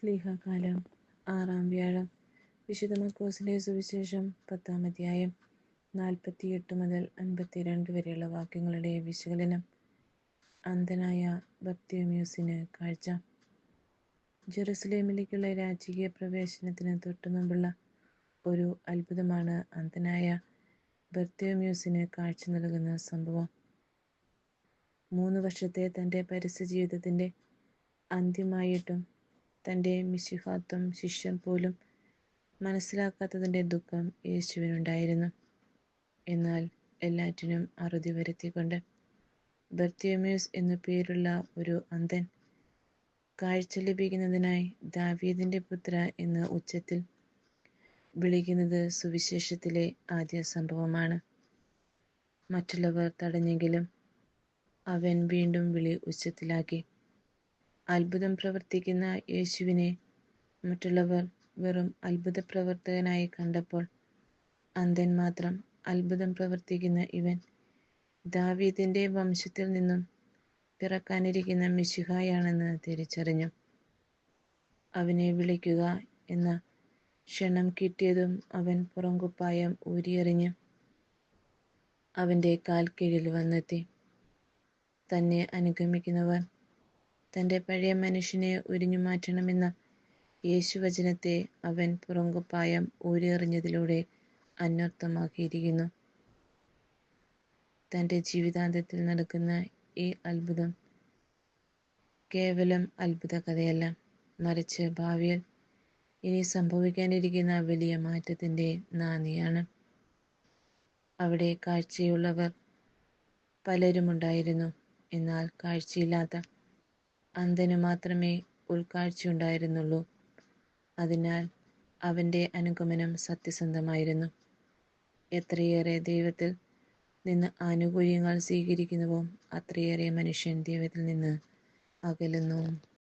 സ്ലീഹകാലം 6-ാം വ്യാഴം. വിശുദ്ധ മർക്കോസിന്റെ സുവിശേഷം 10-ാം അധ്യായം 48 മുതൽ 52 വരെയുള്ള വാക്യങ്ങളുടെ വിശകലനം. അന്ധനായ ബർത്തിമേയുസിന് കാഴ്ച. ജെറുസലേമിലേക്കുള്ള രാജകീയ പ്രവേശനത്തിന് തൊട്ടുമുമ്പുള്ള ഒരു അത്ഭുതമാണ് അന്ധനായ ബർത്തിമേയുസിന് കാഴ്ച നൽകുന്ന സംഭവം. 3 വർഷത്തെ തൻ്റെ പരസ്യ ജീവിതത്തിൻ്റെ അന്ത്യമായിട്ടും തൻ്റെ മിശിഹാത്വം ശിഷ്യൻ പോലും മനസ്സിലാക്കാത്തതിൻ്റെ ദുഃഖം യേശുവിനുണ്ടായിരുന്നു. എന്നാൽ എല്ലാറ്റിനും അറുതി വരുത്തിക്കൊണ്ട് ബർത്തിമേയുസ് എന്നു പേരുള്ള ഒരു അന്ധൻ കാഴ്ച ലഭിക്കുന്നതിനായി ദാവീദിൻ്റെ പുത്ര എന്ന് ഉച്ചത്തിൽ വിളിക്കുന്നത് സുവിശേഷത്തിലെ ആദ്യ സംഭവമാണ്. മറ്റുള്ളവർ തടഞ്ഞെങ്കിലും അവൻ വീണ്ടും വിളി ഉച്ചത്തിലാക്കി. അത്ഭുതം പ്രവർത്തിക്കുന്ന യേശുവിനെ മറ്റുള്ളവർ വെറും അത്ഭുത പ്രവർത്തകനായി കണ്ടപ്പോൾ അന്ധൻ മാത്രം അത്ഭുതം പ്രവർത്തിക്കുന്ന ഇവൻ ദാവീദിൻ്റെ വംശത്തിൽ നിന്നും പിറക്കാനിരിക്കുന്ന മിശിഹായാണെന്ന് തിരിച്ചറിഞ്ഞു. അവനെ വിളിക്കുക എന്ന ക്ഷണം കിട്ടിയതും അവൻ പുറംകുപ്പായം ഊരിയെറിഞ്ഞ് അവൻ്റെ കാൽ കീഴിൽ വന്നെത്തി. തന്നെ അനുഗമിക്കുന്നവർ തൻ്റെ പഴയ മനുഷ്യനെ ഉരിഞ്ഞു മാറ്റണമെന്ന യേശുവചനത്തെ അവൻ പുറംകുപ്പായം ഊരിയെറിഞ്ഞതിലൂടെ അന്വർത്ഥമാക്കിയിരിക്കുന്നു. തൻ്റെ ജീവിതാന്ത്യത്തിൽ നടക്കുന്ന ഈ അത്ഭുതം കേവലം അത്ഭുത കഥയല്ല, മറിച്ച് ഭാവിയിൽ ഇനി സംഭവിക്കാനിരിക്കുന്ന വലിയ മാറ്റത്തിൻ്റെ നാന്ദിയാണ്. അവിടെ കാഴ്ചയുള്ളവർ പലരുമുണ്ടായിരുന്നു. എന്നാൽ കാഴ്ചയില്ലാത്ത അന്ധനു മാത്രമേ ഉൾക്കാഴ്ചയുണ്ടായിരുന്നുള്ളൂ. അതിനാൽ അവൻ്റെ അനുഗമനം സത്യസന്ധമായിരുന്നു. എത്രയേറെ ദൈവത്തിൽ നിന്ന് ആനുകൂല്യങ്ങൾ സ്വീകരിക്കുന്നുവോ അത്രയേറെ മനുഷ്യൻ ദൈവത്തിൽ നിന്ന് അകലുന്നു.